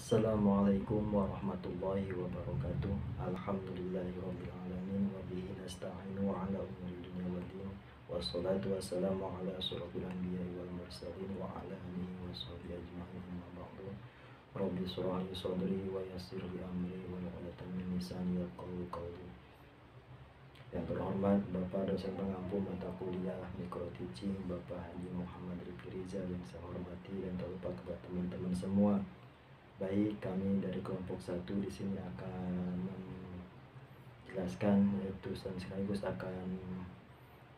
Assalamualaikum warahmatullahi wabarakatuh. Alhamdulillahirrabbilalamin. Wabihi nasta'inu ala umuri dunia wa din. Wassalatu wassalamu ala asyrafil anbiya'i wal mursalin wa ala alihi wa sahbihi ajma'in, amma ba'du. Rabbi shrah li sadri wa yassir li amri wa uqdatan min lisani yafqahu qawli. Yang terhormat Bapak dosen pengampu mata kuliah Mikro Teaching Bapak Haji Muhammad Rifki Rizal yang saya hormati, dan tak lupa kepada teman-teman semua. Baik, kami dari kelompok 1 di sini akan menjelaskan, yaitu sekaligus akan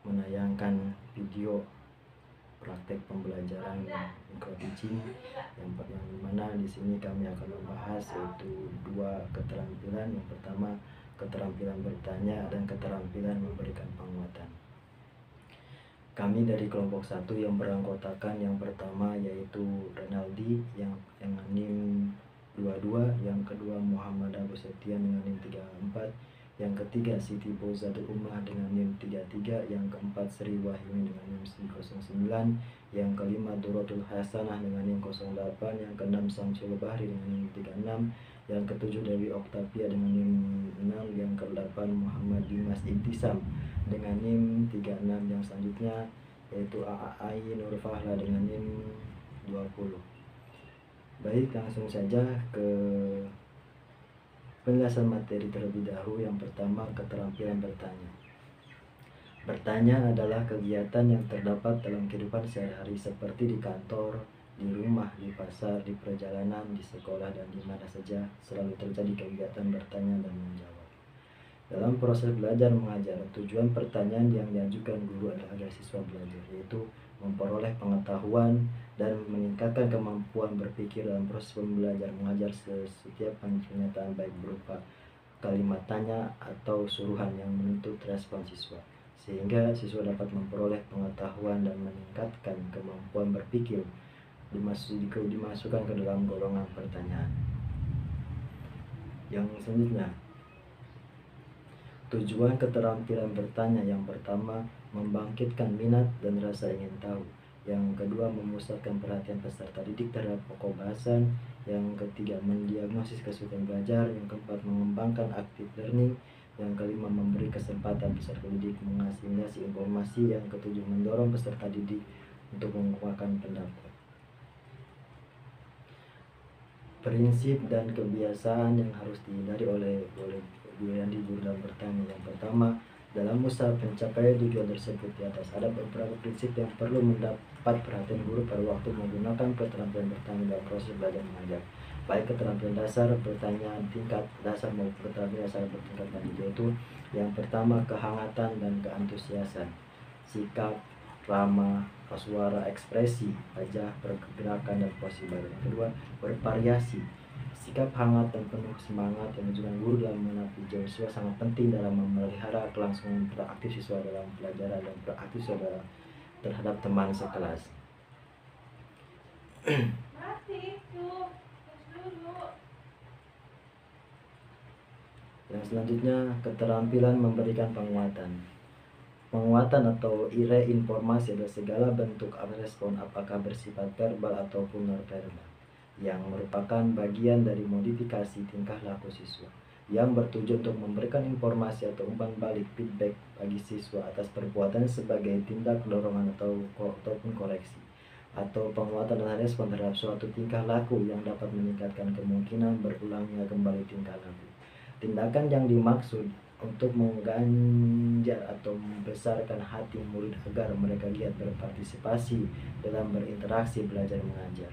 menayangkan video praktek pembelajaran Mikro Teaching yang mana di sini kami akan membahas yaitu 2 keterampilan. Yang pertama, keterampilan bertanya dan keterampilan memberikan penguatan. Kami dari kelompok 1 yang beranggotakan yang pertama yaitu Renaldi yang NIM 22, yang kedua Muhammad Abu Septian dengan NIM 34, yang ketiga Siti Bozadul Ummah dengan NIM 33, yang keempat Sri Wahyuni dengan NIM 09, yang kelima Duratul Hasanah dengan NIM 08, yang keenam Samsul Bahri dengan NIM 36, yang ketujuh Dewi Oktavia dengan NIM 6, yang ke-8 Muhammad Dimas Intisam dengan NIM 36, yang selanjutnya yaitu Aai Nur Fahla dengan NIM 20. Baik, langsung saja ke penjelasan materi terlebih dahulu. Yang pertama, keterampilan bertanya. Bertanya adalah kegiatan yang terdapat dalam kehidupan sehari-hari seperti di kantor, di rumah, di pasar, di perjalanan, di sekolah, dan di mana saja selalu terjadi kegiatan bertanya dan menjawab. Dalam proses belajar mengajar, tujuan pertanyaan yang diajukan guru adalah agar siswa belajar, yaitu memperoleh pengetahuan dan meningkatkan kemampuan berpikir dalam proses belajar mengajar. Setiap pernyataan baik berupa kalimat tanya atau suruhan yang menuntut respon siswa, sehingga siswa dapat memperoleh pengetahuan dan meningkatkan kemampuan berpikir, dimasukkan ke dalam golongan pertanyaan. Yang selanjutnya, tujuan keterampilan bertanya. Yang pertama, membangkitkan minat dan rasa ingin tahu. Yang kedua, memusatkan perhatian peserta didik terhadap pokok bahasan. Yang ketiga, mendiagnosis kesulitan belajar. Yang keempat, mengembangkan active learning. Yang kelima, memberi kesempatan peserta didik mengasimilasi informasi. Yang ketujuh, mendorong peserta didik untuk mengemukakan pendapat. Prinsip dan kebiasaan yang harus dihindari oleh guru dalam bertanya. Yang pertama, dalam usaha pencapaian tujuan tersebut di atas ada beberapa prinsip yang perlu mendapat perhatian guru pada waktu menggunakan keterampilan bertanya dalam proses belajar mengajar, baik keterampilan dasar bertanya tingkat dasar maupun keterampilan dasar bertingkat lanjut, yaitu yang pertama, kehangatan dan keantusiasan, sikap, ramah, suara, ekspresi, wajah, pergerakan, dan posisi badan. Yang kedua, bervariasi. Sikap hangat dan penuh semangat yang menunjukkan guru dalam menapi siswa sangat penting dalam memelihara kelangsungan proaktif siswa dalam pelajaran dan proaktif siswa terhadap teman sekelas. Yang selanjutnya, keterampilan memberikan penguatan. Penguatan atau reinformasi adalah segala bentuk respon, apakah bersifat verbal ataupun non-verbal, yang merupakan bagian dari modifikasi tingkah laku siswa yang bertujuan untuk memberikan informasi atau umpan balik feedback bagi siswa atas perbuatan sebagai tindak dorongan ataupun koreksi, atau penguatan dan respon terhadap suatu tingkah laku yang dapat meningkatkan kemungkinan berulangnya kembali tingkah laku. Tindakan yang dimaksud untuk mengganjar atau membesarkan hati murid agar mereka giat berpartisipasi dalam berinteraksi belajar mengajar.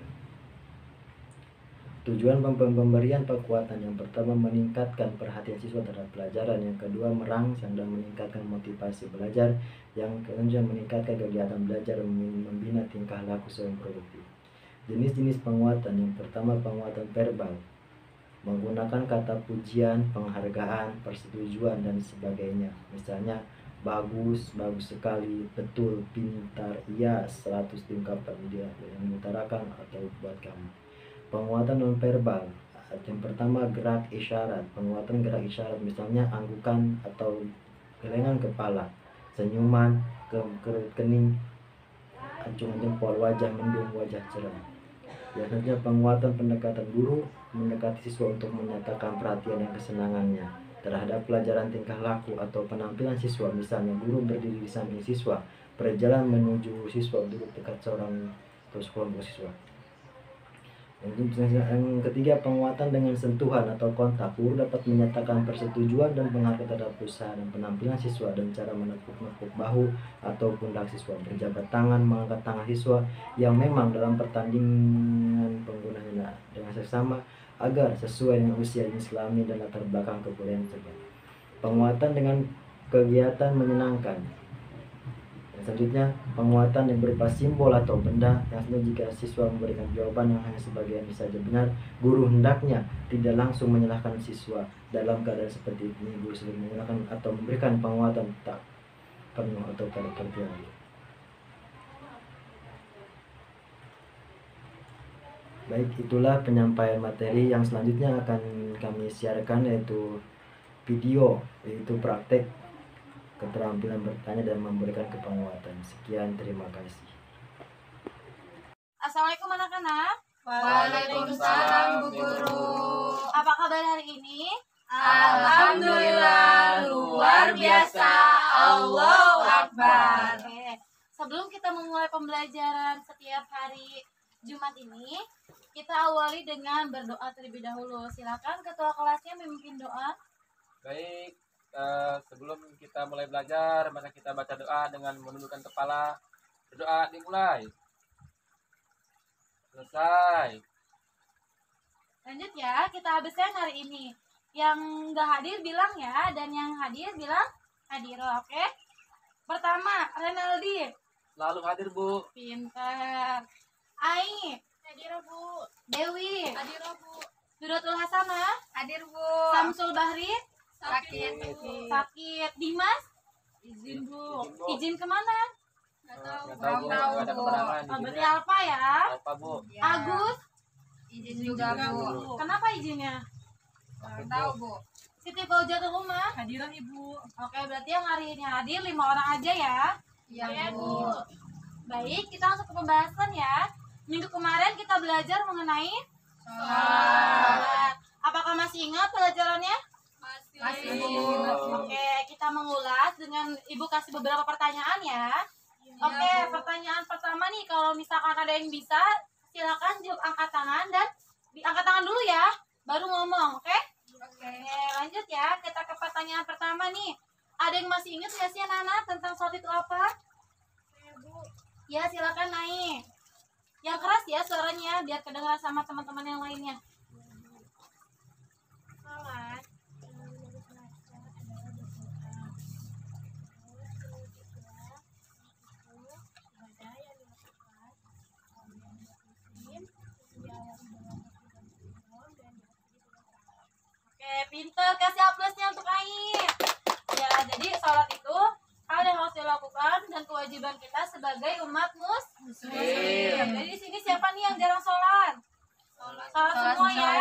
Tujuan pemberian penguatan. Yang pertama, meningkatkan perhatian siswa terhadap pelajaran. Yang kedua, merangsang dan meningkatkan motivasi belajar. Yang ketiga, meningkatkan kegiatan belajar, membina tingkah laku yang produktif. Jenis-jenis penguatan. Yang pertama, penguatan verbal, menggunakan kata pujian, penghargaan, persetujuan, dan sebagainya. Misalnya, bagus, bagus sekali, betul, pintar, iya, 100 tingkatan dia yang mengutarakan atau buat kamu. Penguatan non-verbal. Yang pertama, gerak isyarat. Penguatan gerak isyarat, misalnya anggukan atau gelengan kepala, senyuman, kening, acungan jempol, wajah mendung, wajah cerah. Ya, selanjutnya penguatan pendekatan guru mendekati siswa untuk menyatakan perhatian dan kesenangannya terhadap pelajaran tingkah laku atau penampilan siswa. Misalnya guru berdiri di samping siswa, berjalan menuju siswa, duduk dekat seorang atau sekelompok siswa. Yang ketiga, penguatan dengan sentuhan atau kontak. Guru dapat menyatakan persetujuan dan penghargaan terhadap usaha dan penampilan siswa dan cara menepuk-nepuk bahu atau pundak siswa, berjabat tangan, mengangkat tangan siswa yang memang dalam pertandingan penggunanya dengan seksama agar sesuai dengan usia, jenis kelamin dan latar belakang kebudayaan tersebut. Penguatan dengan kegiatan menyenangkan. Selanjutnya, penguatan yang berupa simbol atau benda. Yang selanjutnya, jika siswa memberikan jawaban yang hanya sebagian saja benar, guru hendaknya tidak langsung menyalahkan siswa. Dalam keadaan seperti ini, guru sering menggunakan atau memberikan penguatan tak penuh atau pada pengertian. Baik, itulah penyampaian materi. Yang selanjutnya akan kami siarkan yaitu video, yaitu praktek keterampilan bertanya dan memberikan kepenguatan. Sekian, terima kasih. Assalamualaikum anak-anak. Waalaikumsalam Bu Guru. Apa kabar hari ini? Alhamdulillah luar biasa. Allahu Akbar. Oke. Sebelum kita memulai pembelajaran setiap hari Jumat ini, kita awali dengan berdoa terlebih dahulu. Silakan ketua kelasnya memimpin doa. Baik, sebelum kita mulai belajar, maka kita baca doa dengan menundukkan kepala. Berdoa dimulai. Selesai. Lanjut ya, kita habiskan hari ini. Yang nggak hadir bilang ya, dan yang hadir bilang hadir, oke? Pertama, Renaldi. Selalu hadir, Bu. Pintar. Ai. Hadir, Bu. Dewi. Hadir, Bu. Duratul Hasanah. Hadir Bu. Samsul Bahri. Sakit. Sakit. Dimas. Izin, Bu. Izin kemana? Nggak tahu, Bu. Nggak ada keterangan. Oh, berarti Alfa ya. Apa, Bu? Ya. Agus. Izin juga Bu. Kenapa izinnya? Nggak tahu Bu. Siti Fauziatul Rumah. Hadiran Ibu. Oke, berarti yang hari ini hadir 5 orang aja ya. Iya Oke, Bu. Baik, kita langsung ke pembahasan ya. Minggu kemarin kita belajar mengenai Sholat. Apakah masih ingat pelajarannya? Masih Bu. Oke, kita mengulas dengan Ibu kasih beberapa pertanyaan ya. Oke, pertanyaan pertama nih, kalau misalkan ada yang bisa, silakan jawab angkat tangan dan diangkat tangan dulu ya, baru ngomong, oke? Oke, lanjut ya. Kita ke pertanyaan pertama nih. Ada yang masih ingat nggak sih anak-anak tentang sholat itu apa? Ya, silakan naik. Yang keras ya suaranya, biar kedengaran sama teman-teman yang lainnya. Sholat Oke, pinter. Kasih aplausnya untuk Ain. Ya, jadi sholat itu hal yang harus dilakukan dan kewajiban kita sebagai umat muslim. Jadi di sini siapa nih yang jarang sholat? Sholat semua ya.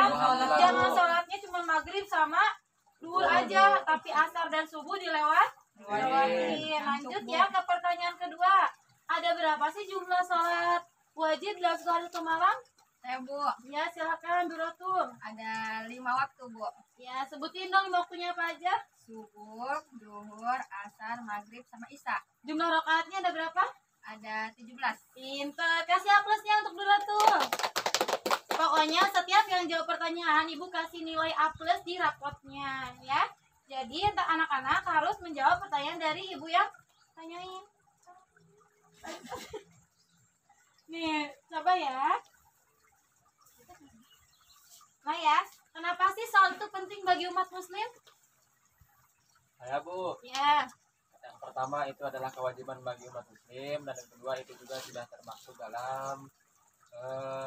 Jangan sholatnya cuma maghrib sama duhur aja, tapi asar dan subuh dilewatin. Lanjut ya ke pertanyaan kedua. Ada berapa sih jumlah sholat wajib dalam sehari semalam? Saya Bu. Ya, silakan Duratul. Ada 5 waktu Bu. Ya, sebutin dong waktunya apa aja. Subuh, duhur, asar, maghrib, sama isya. Jumlah rakaatnya ada berapa? Ada 17. Pinter. Kasih aplusnya untuk Duratul. Pokoknya setiap yang jawab pertanyaan, Ibu kasih nilai A+ di rapotnya ya. Jadi anak-anak harus menjawab pertanyaan dari Ibu yang tanyain. Nih, coba ya. Nah ya, kenapa sih sholat itu penting bagi umat muslim? Saya, Bu. Ya, Yang pertama itu adalah kewajiban bagi umat muslim, dan yang kedua itu juga sudah termasuk dalam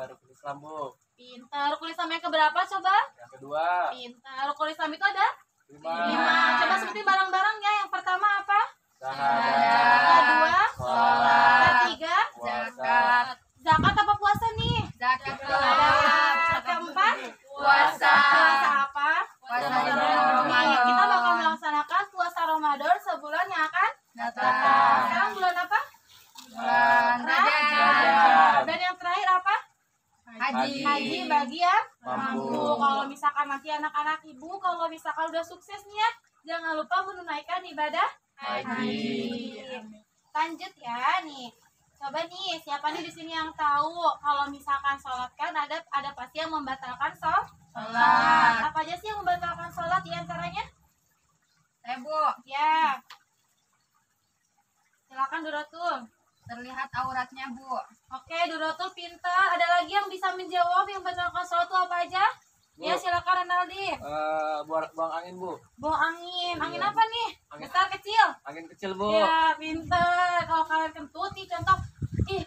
rukun Islam, Bu. pintar. Rukun Islam yang keberapa coba? Yang kedua, Pintar. Rukun Islam itu ada 5. 5. Coba sebutin barang-barang ya. Yang pertama apa? Syahadat, Kedua, sholat, ketiga, zakat, zakat apa puasa nih? Zakat. Ada keempat, Puasa. Puasa apa? Puasa Nih, Ramadan. kita bakal melaksanakan puasa Ramadan sebulan yang akan Datang. sekarang bulan apa? Bulan Rajab. Rajab. Dan yang terakhir apa? Haji. haji bagi yang Mampu. Kalau misalkan nanti anak-anak ibu kalau misalkan udah sukses nih ya, jangan lupa menunaikan ibadah haji. Lanjut ya nih. Coba nih, siapa nih di sini yang tahu kalau misalkan sholat kan ada pasti yang membatalkan sholat. Apa aja sih yang membatalkan sholat di antaranya? Saya Bu, Ya. Silakan Duratul. terlihat auratnya Bu. Oke, Duratul pintar. Ada lagi yang bisa menjawab yang membatalkan sholat itu apa aja? Bu. Ya, silakan Renaldi. Buang angin, Bu. Buang angin. Angin Iya. apa nih? Angin. Besar kecil? Angin kecil, Bu. Ya, pintar. Kalau kalian kentut nih contoh,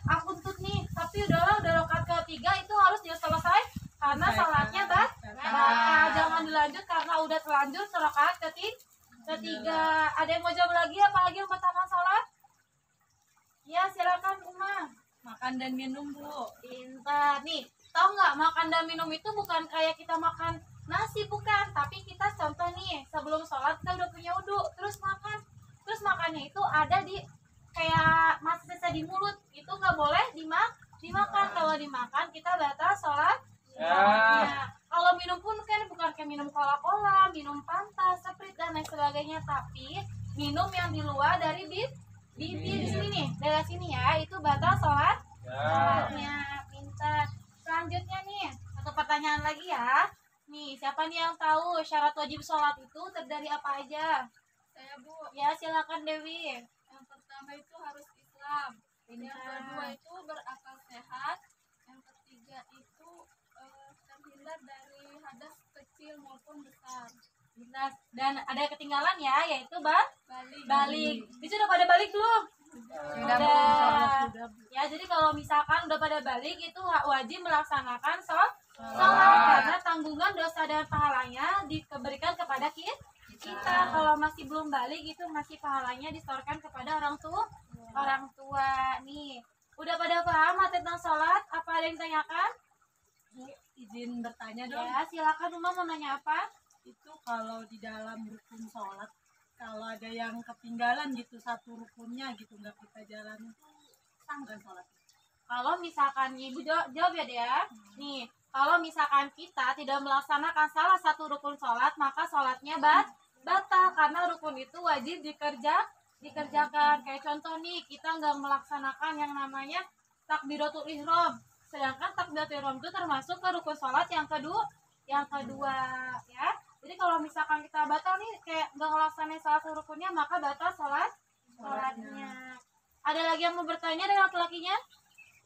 aku kentut nih, tapi udah rakaat ketiga itu harus selesai karena salatnya batal. Jangan dilanjut karena udah terlanjur ke rakaat ketiga. Ada yang mau jawab lagi apa lagi yang membatalkan salat? Ya, silakan Uma. Makan dan minum Bu. Pintar. Nih, tahu nggak makan dan minum itu bukan kayak kita makan nasi, bukan. Tapi kita contoh nih, sebelum sholat kita udah punya wudhu, terus makan. Terus makannya itu ada di kayak masih sisa di mulut. Itu nggak boleh dimakan. Kalau dimakan kita batal sholat. Ya. Kalau minum pun kan bukan kayak minum cola-cola, minum Fanta, Sprite dan lain sebagainya, tapi minum yang di luar dari bibir di sini nih, dari sini ya, itu batal sholatnya. Pintar. Selanjutnya nih, satu pertanyaan lagi ya. Nih, siapa nih yang tahu syarat wajib sholat itu terdiri apa aja? Saya Bu, Ya, silakan Dewi. yang pertama itu harus Islam. Yang kedua itu berakal sehat. Yang ketiga itu terhindar dari hadas kecil maupun besar. Pintar. Dan ada ketinggalan ya, yaitu Balik. balik. Itu udah pada balik belum? Sudah Bu. Udah. Ya, jadi kalau misalkan udah pada balik itu wajib melaksanakan sholat karena tanggungan dosa dan pahalanya diberikan kepada kita. Kalau masih belum balik itu masih pahalanya disetorkan kepada orang tua. Nih, udah pada paham tentang sholat? Apa ada yang tanyakan? Izin bertanya dong. Ya, silakan Uma mau nanya apa? Itu kalau di dalam rukun sholat, kalau ada yang ketinggalan gitu satu rukunnya gitu nggak kita jalan itu sah nggak sholat? Kalau misalkan ibu jawab ya dia. Nih, kalau misalkan kita tidak melaksanakan salah satu rukun sholat, maka sholatnya batal karena rukun itu wajib dikerjakan. Kayak contoh nih, kita nggak melaksanakan yang namanya takbiratul ihram. Sedangkan takbiratul ihram itu termasuk ke rukun sholat yang kedua ya. Jadi kalau misalkan kita batal nih kayak nggak ngelaksanain salah satu rukunnya, maka batal sholatnya. Ada lagi yang mau bertanya dari laki-lakinya?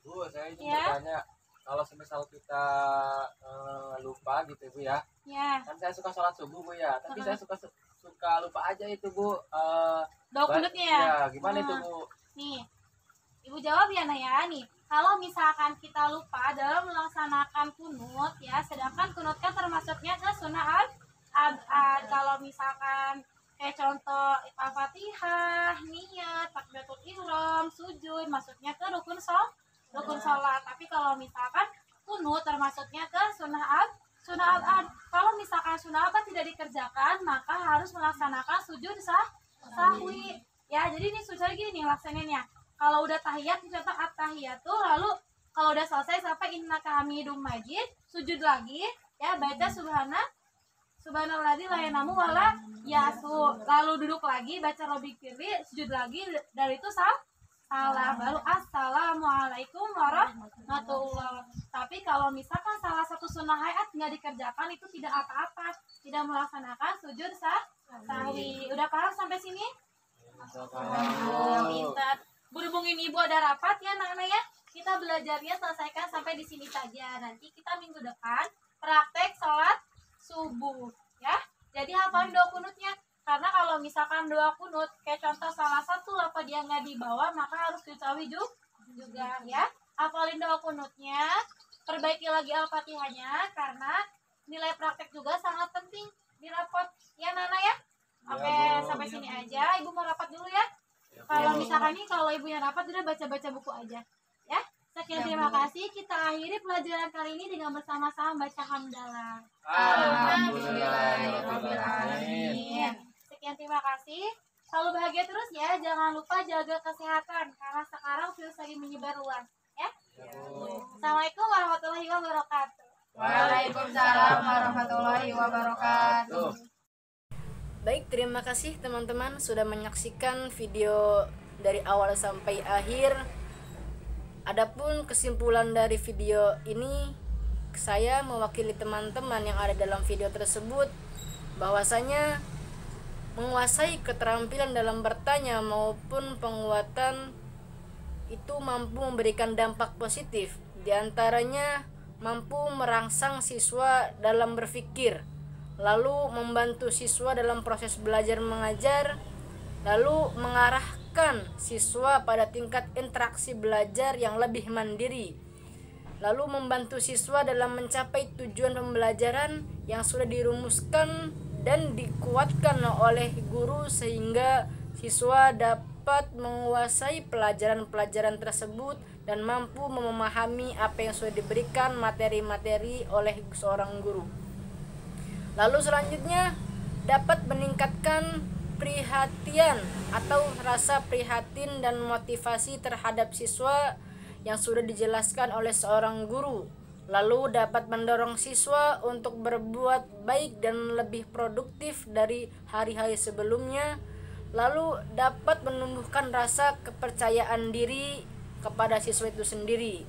Bu, saya izin Ya. bertanya. Kalau semisal kita lupa gitu Bu ya. Ya, Kan saya suka sholat subuh Bu ya. Tapi saya suka lupa aja itu Bu. doa kunutnya ya. Ya, gimana itu Bu? Nih, ibu jawab ya Naya. Nih, kalau misalkan kita lupa dalam melaksanakan kunut ya, sedangkan kunut kan termasuknya ke sunnah abad. Kalau misalkan kayak contoh Al-Fatihah, niat, takbiratul ihram, sujud, masuknya ke rukun sholat. Tapi kalau misalkan kunut termasuknya ke sunnah abad. Kalau misalkan sunnah abad tidak dikerjakan, maka harus melaksanakan sujud sahwi. Ya, jadi ini susah gini laksanainnya. Kalau udah tahiyat, contoh at-tahiyat tuh, lalu kalau udah selesai sampai innaka hamidum majid, sujud lagi, ya baca subhanalladzi la yanamu wala yasu, lalu duduk lagi baca robik firli, sujud lagi, dari itu salah, baru assalamualaikum warahmatullah. Tapi kalau misalkan salah satu sunnah hayat nggak dikerjakan, itu tidak apa-apa, tidak melaksanakan sujud sahwi. Udah paham sampai sini? Pintar. Berhubungin ibu ada rapat ya anak-anak ya. Kita belajarnya selesaikan sampai di sini saja. Nanti kita minggu depan praktek sholat subuh ya. Jadi hafalin doa kunutnya. Karena kalau misalkan doa kunut kayak contoh salah satu apa dia nggak dibawa, maka harus diketahui juga ya. Hafalin doa kunutnya, perbaiki lagi Al-Fatihahnya karena nilai praktek juga sangat penting di rapot ya Nana ya. Oke, sampai sini aja. Ibu mau rapat dulu ya. Kalau misalkan nih kalau ibunya rapat udah baca-baca buku aja ya. Sekian, terima kasih. Kita akhiri pelajaran kali ini dengan bersama-sama baca hamdalah. Alhamdulillahirobbilalamin. Sekian, terima kasih. Selalu bahagia terus ya. Jangan lupa jaga kesehatan karena sekarang virus lagi menyebar luas ya. Assalamualaikum warahmatullahi wabarakatuh. Waalaikumsalam warahmatullahi wabarakatuh. Baik, terima kasih teman-teman sudah menyaksikan video dari awal sampai akhir. Adapun kesimpulan dari video ini, saya mewakili teman-teman yang ada dalam video tersebut bahwasanya menguasai keterampilan dalam bertanya maupun penguatan itu mampu memberikan dampak positif. Di antaranya mampu merangsang siswa dalam berpikir, lalu membantu siswa dalam proses belajar mengajar, lalu mengarahkan siswa pada tingkat interaksi belajar yang lebih mandiri, lalu membantu siswa dalam mencapai tujuan pembelajaran yang sudah dirumuskan dan dikuatkan oleh guru sehingga siswa dapat menguasai pelajaran-pelajaran tersebut dan mampu memahami apa yang sudah diberikan materi-materi oleh seorang guru. Lalu selanjutnya dapat meningkatkan perhatian atau rasa prihatin dan motivasi terhadap siswa yang sudah dijelaskan oleh seorang guru. Lalu dapat mendorong siswa untuk berbuat baik dan lebih produktif dari hari-hari sebelumnya. Lalu dapat menumbuhkan rasa kepercayaan diri kepada siswa itu sendiri.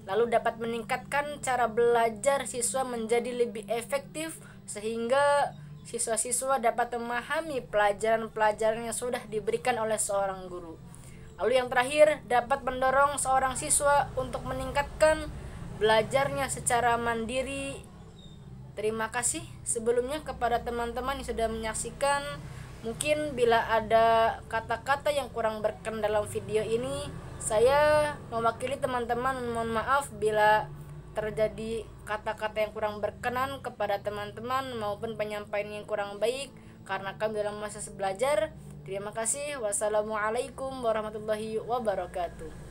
Lalu dapat meningkatkan cara belajar siswa menjadi lebih efektif sehingga siswa-siswa dapat memahami pelajaran-pelajaran yang sudah diberikan oleh seorang guru. Lalu yang terakhir, dapat mendorong seorang siswa untuk meningkatkan belajarnya secara mandiri. Terima kasih sebelumnya kepada teman-teman yang sudah menyaksikan. Mungkin bila ada kata-kata yang kurang berkenan dalam video ini, saya mewakili teman-teman mohon maaf bila terjadi kata-kata yang kurang berkenan kepada teman-teman maupun penyampaian yang kurang baik karena kami dalam masa belajar. Terima kasih. Wassalamualaikum warahmatullahi wabarakatuh.